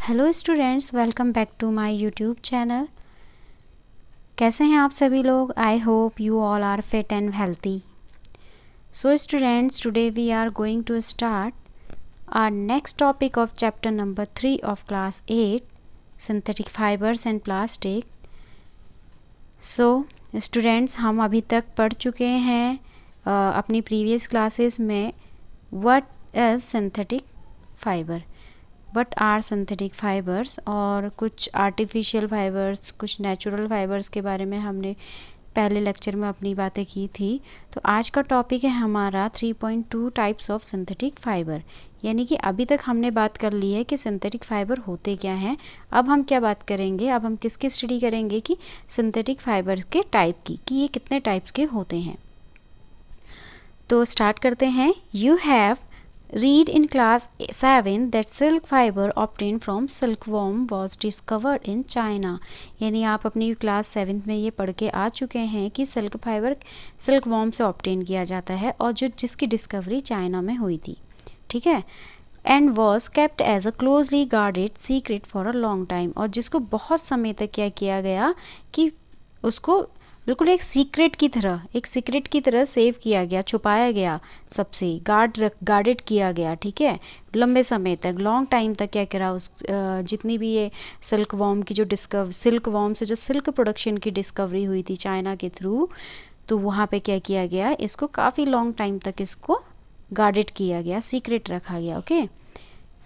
Hello students, welcome back to my YouTube channel. कैसे हैं आप सभी लोग? I hope you all are fit and healthy. So students, today we are going to start our next topic of chapter number 3 of class 8, synthetic fibres and plastic. So students, हम अभी तक पढ़ चुके हैं अपनी प्रीवियस क्लासेस में what is synthetic fibre, what are synthetic fibres, और कुछ आर्टिफिशियल फाइबर्स, कुछ नेचुरल फाइबर्स के बारे में हमने पहले लेक्चर में अपनी बातें की थी। तो आज का टॉपिक है हमारा 3.2 टाइप्स ऑफ सिंथेटिक फाइबर। यानी कि अभी तक हमने बात कर ली है कि सिंथेटिक फाइबर होते क्या हैं। अब हम क्या बात करेंगे, अब हम किसकी स्टडी करेंगे कि सिंथेटिक फाइबर के टाइप की, कि ये कितने टाइप्स के होते हैं। तो स्टार्ट करते हैं। You have read in class 7 that silk fiber obtained from silkworm was discovered in China। यानी आप अपनी क्लास 7 में ये पढ़ के आ चुके हैं कि सिल्क फाइबर सिल्कवॉर्म से ऑब्टेन किया जाता है और जिसकी डिस्कवरी चाइना में हुई थी। ठीक है। And was kept as a closely guarded secret for a long time, और जिसको बहुत समय तक क्या किया गया कि उसको बिल्कुल एक सीक्रेट की तरह सेव किया गया, छुपाया गया, सबसे गार्डेड किया गया। ठीक है। लंबे समय तक, लॉन्ग टाइम तक क्या करा, उस जितनी भी ये सिल्क वॉर्म से जो सिल्क प्रोडक्शन की डिस्कवरी हुई थी चाइना के थ्रू, तो वहाँ पे क्या किया गया, इसको काफ़ी लॉन्ग टाइम तक इसको गार्डेड किया गया, सीक्रेट रखा गया। Okay.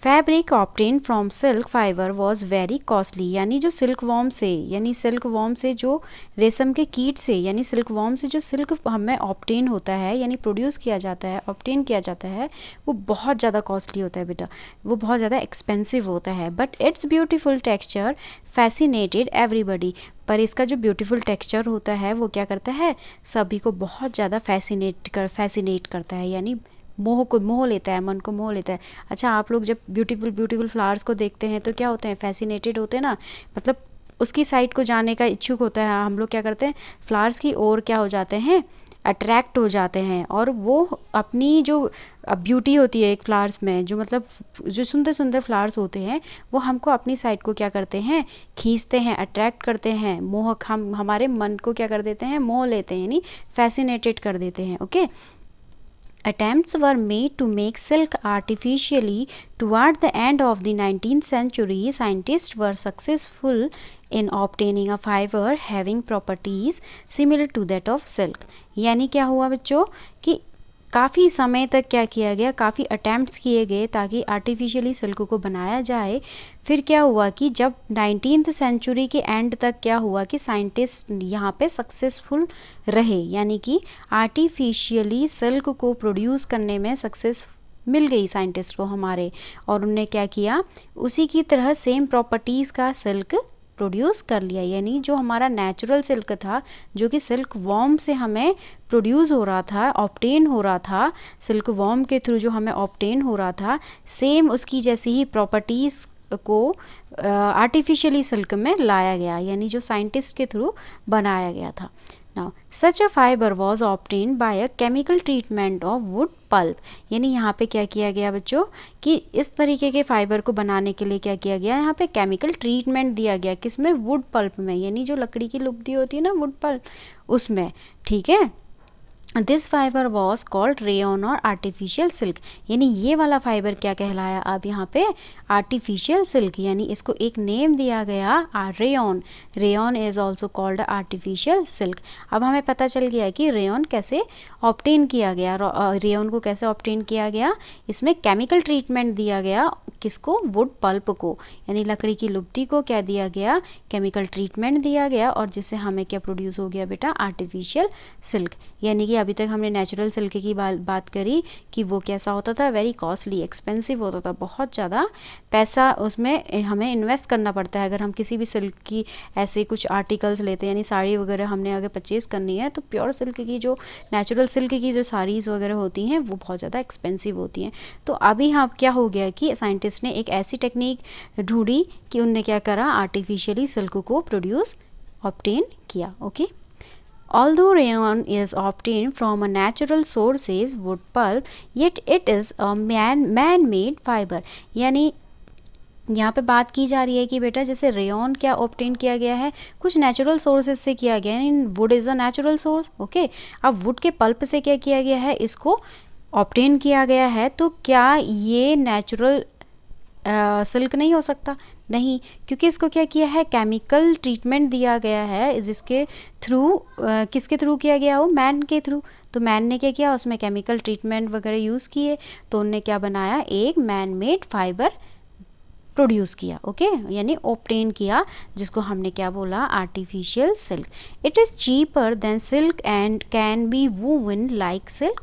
Fabric obtained from silk fibre was very costly, यानी जो सिल्क वॉर्म से जो रेशम के कीट से, यानी सिल्क वॉर्म से जो सिल्क हमें ऑप्टेन होता है, यानी प्रोड्यूस किया जाता है, ऑप्टेन किया जाता है, वो बहुत ज़्यादा कॉस्टली होता है बेटा, वो बहुत ज़्यादा एक्सपेंसिव होता है। But it's beautiful texture fascinated everybody, पर इसका जो ब्यूटीफुल टेक्सचर होता है वो क्या करता है, सभी को बहुत ज़्यादा फैसिनेट करता है, यानी मोह लेता है, मन को मोह लेता है। अच्छा, आप लोग जब ब्यूटीफुल फ्लावर्स को देखते हैं तो क्या होते हैं, फैसिनेटेड होते हैं ना, मतलब उसकी साइड को जाने का इच्छुक होता है। हम लोग क्या करते हैं, फ्लावर्स की ओर क्या हो जाते हैं, अट्रैक्ट हो जाते हैं, और वो अपनी जो ब्यूटी होती है एक फ्लावर्स में, जो मतलब जो सुंदर सुंदर फ्लावर्स होते हैं, वो हमको अपनी साइड को क्या करते हैं, खींचते हैं, अट्रैक्ट करते हैं, हम हमारे मन को क्या कर देते हैं, मोह लेते हैं, यानी फैसिनेटेड कर देते हैं। Okay. Attempts were made to make silk artificially. Toward the end of the 19th century, scientists were successful in obtaining a fiber having properties similar to that of silk। यानी क्या हुआ बच्चों कि काफ़ी समय तक क्या किया गया, काफ़ी अटैम्प्ट्स किए गए ताकि आर्टिफिशियली सिल्क को बनाया जाए। फिर क्या हुआ कि जब 19th सेंचुरी के एंड तक क्या हुआ कि साइंटिस्ट यहाँ पे सक्सेसफुल रहे, यानी कि आर्टिफिशियली सिल्क को प्रोड्यूस करने में सक्सेस मिल गई साइंटिस्ट को हमारे, और उनने क्या किया, उसी की तरह सेम प्रॉपर्टीज़ का सिल्क प्रोड्यूस कर लिया। यानी जो हमारा नेचुरल सिल्क था, जो कि सिल्क वॉर्म से हमें प्रोड्यूस हो रहा था, ऑब्टेन हो रहा था, सिल्क वॉर्म के थ्रू जो हमें ऑब्टेन हो रहा था, सेम उसकी जैसी ही प्रॉपर्टीज़ को आर्टिफिशियली सिल्क में लाया गया, यानी जो साइंटिस्ट के थ्रू बनाया गया था। Now, such a fiber was obtained by a chemical treatment of wood pulp। यानी यहाँ पे क्या किया गया बच्चों कि इस तरीके के फाइबर को बनाने के लिए क्या किया गया, यहाँ पे केमिकल ट्रीटमेंट दिया गया, किसमें, वुड पल्प में, यानी जो लकड़ी की लुगदी होती है ना, वुड पल्प, उसमें। ठीक है। This fibre was called rayon और आर्टिफिशियल सिल्क। यानी ये वाला फाइबर क्या कहलाया अब यहाँ पे, आर्टिफिशियल सिल्क, यानी इसको एक नेम दिया गया rayon. Rayon is also called artificial silk. अब हमें पता चल गया कि रेयन कैसे ऑब्टेन किया गया, रेयन को कैसे ऑब्टेन किया गया, इसमें केमिकल ट्रीटमेंट दिया गया, किसको, वुड पल्प को, यानी लकड़ी की लुगदी को क्या दिया गया, केमिकल ट्रीटमेंट दिया गया, और जिससे हमें क्या प्रोड्यूस हो गया बेटा, आर्टिफिशियल सिल्क। यानी कि अभी तक हमने नेचुरल सिल्क की बात करी कि वो कैसा होता था, वेरी कॉस्टली, एक्सपेंसिव होता था, बहुत ज़्यादा पैसा उसमें हमें इन्वेस्ट करना पड़ता है। अगर हम किसी भी सिल्क की ऐसे कुछ आर्टिकल्स लेते हैं, यानी साड़ी वगैरह हमने अगर परचेज़ करनी है, तो प्योर सिल्क की जो नेचुरल सिल्क की जो साड़ीज़ वगैरह होती हैं वो बहुत ज़्यादा एक्सपेंसिव होती हैं। तो अभी हाँ क्या हो गया कि साइंटिस्ट ने एक ऐसी टेक्निक ढूंढी कि उनने क्या करा, आर्टिफिशियली सिल्क को प्रोड्यूस ऑब्टेन किया। Okay. Although rayon is obtained from a natural sources, wood pulp, yet it is a man-made fiber। यानी यहाँ पे बात की जा रही है कि बेटा जैसे रेयॉन क्या ऑब्टेन किया गया है, कुछ नेचुरल सोर्सेज से किया गया है। इन wood is a natural source, okay. अब वुड के पल्प से क्या किया गया है, इसको ऑब्टेन किया गया है, तो क्या ये नेचुरल सिल्क नहीं हो सकता? नहीं, क्योंकि इसको क्या किया है, केमिकल ट्रीटमेंट दिया गया है, जिसके थ्रू किसके थ्रू किया गया हो, मैन के थ्रू। तो मैन ने क्या किया, उसमें केमिकल ट्रीटमेंट वगैरह यूज़ किए, तो उनने क्या बनाया, एक मैन मेड फाइबर प्रोड्यूस किया, ओके, यानी ऑब्टेन किया, जिसको हमने क्या बोला, artificial silk. It is cheaper than silk and can be woven like silk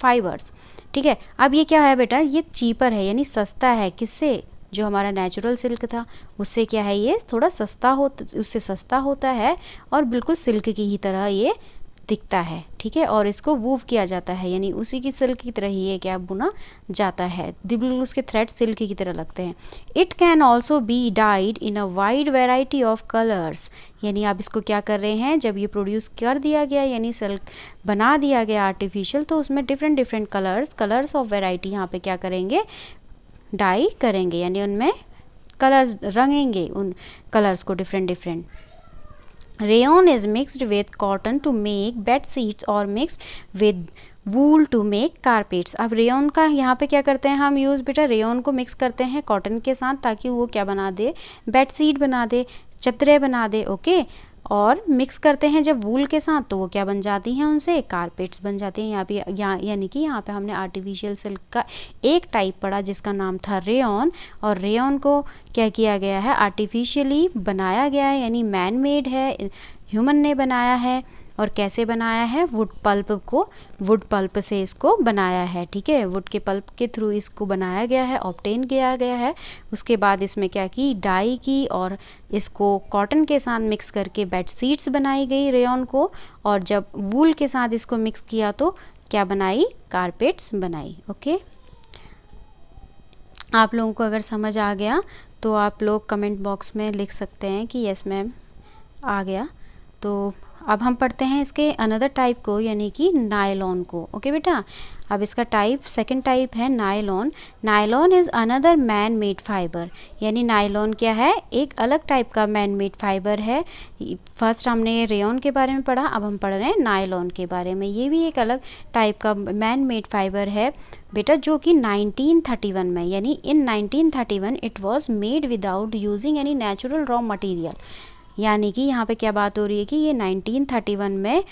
fibres. ठीक है, अब ये क्या है बेटा, ये चीपर है यानी सस्ता है, किससे, जो हमारा नेचुरल सिल्क था उससे क्या है, ये थोड़ा सस्ता उससे सस्ता होता है, और बिल्कुल सिल्क की ही तरह ये दिखता है। ठीक है, और इसको वूव किया जाता है, यानी उसी की सिल्क की तरह ही ये क्या बुना जाता है, बिल्कुल उसके थ्रेड सिल्क की तरह लगते हैं। It can also be died in a wide variety of colours, यानी आप इसको क्या कर रहे हैं, जब ये प्रोड्यूस कर दिया गया, यानी सिल्क बना दिया गया आर्टिफिशियल, तो उसमें different different colours of variety यहाँ पे क्या करेंगे, डाई करेंगे, यानी उनमें कलर्स रंगेंगे, उन कलर्स को different different. Rayon is mixed with cotton to make bed sheets or mixed with wool to make carpets. अब रेयन का यहाँ पे क्या करते हैं हम यूज़, बेटा रेयन को मिक्स करते हैं कॉटन के साथ, ताकि वो क्या बना दे, बेड शीट बना दे, चद्दरें बना दे, ओके। और मिक्स करते हैं जब वूल के साथ, तो वो क्या बन जाती हैं, उनसे कारपेट्स बन जाती हैं। यहाँ पे यानी कि यहाँ पे हमने आर्टिफिशियल सिल्क का एक टाइप पढ़ा जिसका नाम था रेयन, और रेयन को क्या किया गया है, आर्टिफिशियली बनाया गया है, यानी मैन मेड है, ह्यूमन ने बनाया है। और कैसे बनाया है, वुड पल्प से इसको बनाया है। ठीक है, वुड के पल्प के थ्रू इसको बनाया गया है, ऑब्टेन किया गया है। उसके बाद इसमें क्या की, डाई की, और इसको कॉटन के साथ मिक्स करके बेड शीट्स बनाई गई रेयन को, और जब वूल के साथ इसको मिक्स किया तो क्या बनाई, कारपेट्स बनाई, ओके। आप लोगों को अगर समझ आ गया तो आप लोग कमेंट बॉक्स में लिख सकते हैं कि यस मैम आ गया। तो अब हम पढ़ते हैं इसके अनदर टाइप को, यानी कि नायलॉन को, ओके बेटा। अब इसका सेकंड टाइप है nylon. Nylon is another man made fibre, यानी नायलॉन क्या है, एक अलग टाइप का मैन मेड फाइबर है। फर्स्ट हमने रेयन के बारे में पढ़ा, अब हम पढ़ रहे हैं नायलॉन के बारे में। ये भी एक अलग टाइप का मैन मेड फाइबर है बेटा, जो कि 1931 में, यानी इन 1931 it was made without using any natural raw material. यानी कि यहाँ पे क्या बात हो रही है कि ये 1931 में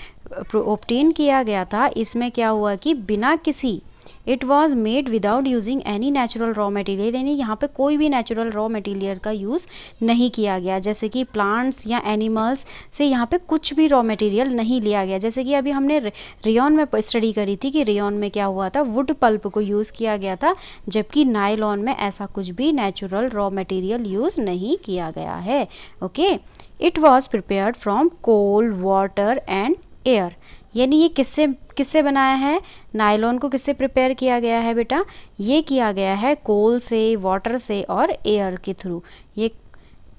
ऑब्टेन किया गया था। इसमें क्या हुआ कि बिना किसी, it was made without using any natural raw material, यानी यहाँ पे कोई भी नेचुरल रॉ मटेरियल का यूज़ नहीं किया गया, जैसे कि प्लांट्स या एनिमल्स से यहाँ पे कुछ भी रॉ मटेरियल नहीं लिया गया। जैसे कि अभी हमने रेयन में स्टडी करी थी कि रेयन में क्या हुआ था, वुड पल्प को यूज़ किया गया था, जबकि नायलॉन में ऐसा कुछ भी नेचुरल रॉ मटेरियल यूज़ नहीं किया गया है, okay. It was prepared from coal, water and air, यानी ये किससे बनाया है, नायलॉन को किससे प्रिपेयर किया गया है बेटा, ये किया गया है कोल से, वाटर से और एयर के थ्रू। ये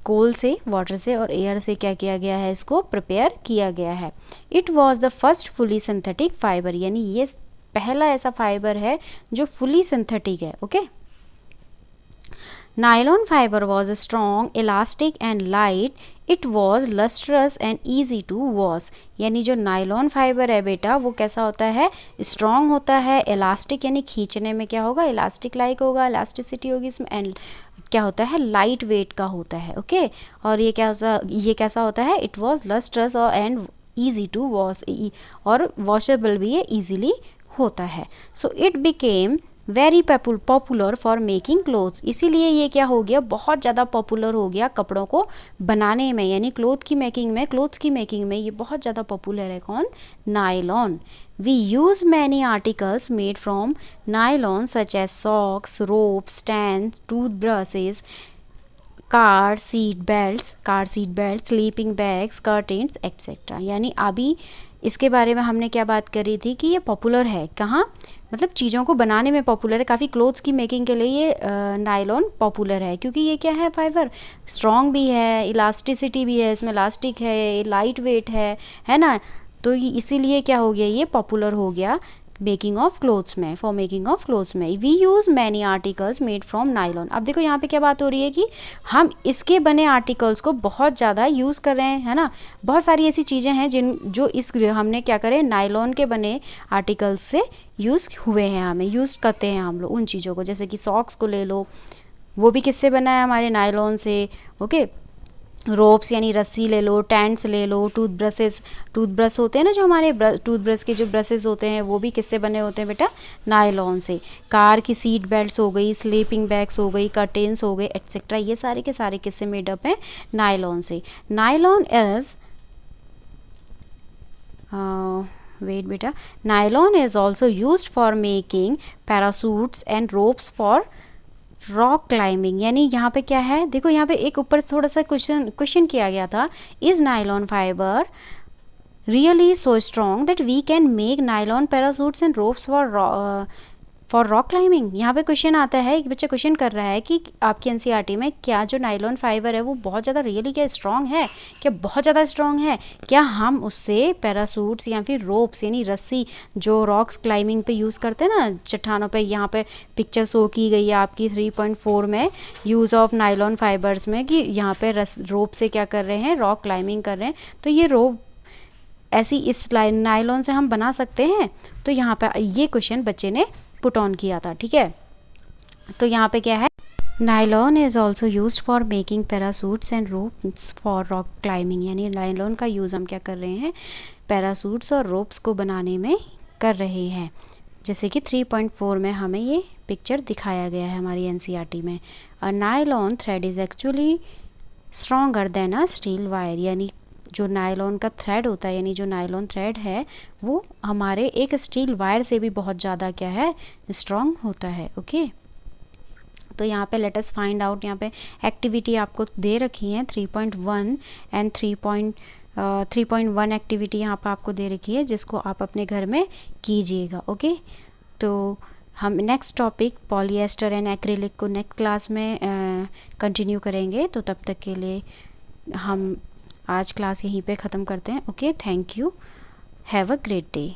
कोल से, वाटर से और एयर से क्या किया गया है, इसको प्रिपेयर किया गया है। It was the first fully synthetic fibre, यानी ये पहला ऐसा फाइबर है जो फुली सिंथेटिक है, okay. Nylon fiber was strong, elastic and light. It was lustrous and easy to wash. यानी जो नायलॉन फाइबर है बेटा, वो कैसा होता है, स्ट्रॉन्ग होता है, इलास्टिक यानी खींचने में क्या होगा, इलास्टिक लाइक होगा, इलास्टिसिटी होगी इसमें, एंड क्या होता है, लाइट वेट का होता है, ओके। और ये कैसा होता है, इट वॉज लस्ट्रस और एंड ईजी टू वॉश, और वॉशेबल भी ये ईजिली होता है। So it became very popular for making clothes, इसीलिए ये क्या हो गया, बहुत ज़्यादा पॉपुलर हो गया कपड़ों को बनाने में, यानी क्लोथ्स की मेकिंग में ये बहुत ज़्यादा पॉपुलर है, कौन, nylon. We use many articles made from nylon such as socks, rope, stand, tooth brushes, car seat belt, sleeping bags, curtains etcetera. यानी अभी इसके बारे में हमने क्या बात करी थी कि ये पॉपुलर है, कहाँ, मतलब चीज़ों को बनाने में पॉपुलर है, काफ़ी क्लोथ्स की मेकिंग के लिए ये नायलॉन पॉपुलर है, क्योंकि ये क्या है, फाइबर स्ट्रॉन्ग भी है, इलास्टिसिटी भी है, इसमें इलास्टिक है, लाइट वेट है ना। तो इसीलिए क्या हो गया, ये पॉपुलर हो गया मेकिंग ऑफ क्लोथ्स में, फॉर मेकिंग ऑफ क्लोथ्स में we use many articles made from nylon. अब देखो यहाँ पे क्या बात हो रही है कि हम इसके बने आर्टिकल्स को बहुत ज़्यादा यूज़ कर रहे हैं, है ना। बहुत सारी ऐसी चीज़ें हैं जो इस हमने क्या करें, नायलॉन के बने आर्टिकल्स से यूज़ हुए हैं, हमें यूज़ करते हैं हम लोग उन चीज़ों को। जैसे कि सॉक्स को ले लो, वो भी किससे बना है, हमारे नायलॉन से। ओके, रोप्स यानी रस्सी ले लो, टेंट्स ले लो, टूथब्रश होते हैं ना, जो हमारे टूथब्रश के जो ब्रशेस होते हैं वो भी किससे बने होते हैं बेटा, नायलॉन से। कार की सीट बेल्ट्स हो गई, स्लीपिंग बैग्स हो गई, कर्टेन्स हो गए, एट्सेट्रा, ये सारे के सारे किससे मेडअप हैं, नायलॉन से। नायलॉन इज वेट बेटा, nylon is also used for making parachutes and ropes for rock climbing. यानी यहाँ पे क्या है, देखो यहाँ पे एक ऊपर थोड़ा सा क्वेश्चन किया गया था, is nylon fibre really so strong that we can make nylon parachutes and ropes for rock climbing. यहाँ पे क्वेश्चन आता है, एक बच्चा क्वेश्चन कर रहा है कि आपकी एनसीईआरटी में क्या जो नायलॉन फाइबर है वो बहुत ज़्यादा रियली क्या स्ट्रॉन्ग है, क्या बहुत ज़्यादा स्ट्रॉन्ग है, क्या हम उससे पैरासूट्स या फिर रोप्स यानी रस्सी जो रॉक्स क्लाइंबिंग पे यूज़ करते हैं ना, चट्टानों पे, यहाँ पे पिक्चर शो की गई है आपकी 3.4 में, यूज़ ऑफ नायलॉन फाइबर्स में, कि यहाँ पे रोप से क्या कर रहे हैं, रॉक क्लाइंबिंग कर रहे हैं। तो ये रोप ऐसी इस नायलॉन से हम बना सकते हैं। तो यहाँ पे ये क्वेश्चन बच्चे ने पुट ऑन किया था, ठीक है। तो यहाँ पे क्या है, nylon is also used for making parachutes and ropes for rock climbing. यानी नायलॉन का यूज़ हम क्या कर रहे हैं, पैरासूट्स और रोप्स को बनाने में कर रहे हैं। जैसे कि 3.4 में हमें ये पिक्चर दिखाया गया है हमारी एनसीईआरटी में। A nylon thread is actually stronger than a steel wire. यानी जो नायलॉन का थ्रेड होता है, यानी जो नायलॉन थ्रेड है वो हमारे एक स्टील वायर से भी बहुत ज़्यादा क्या है, स्ट्रॉन्ग होता है। ओके, तो यहाँ पे लेट अस फाइंड आउट, यहाँ पे एक्टिविटी आपको दे रखी है 3.1 एंड 3.1 एक्टिविटी यहाँ पे आपको दे रखी है, जिसको आप अपने घर में कीजिएगा। ओके, तो हम next topic polyester and acrylic को नेक्स्ट क्लास में कंटिन्यू करेंगे। तो तब तक के लिए हम आज क्लास यहीं पे ख़त्म करते हैं। Okay, thank you, have a great day.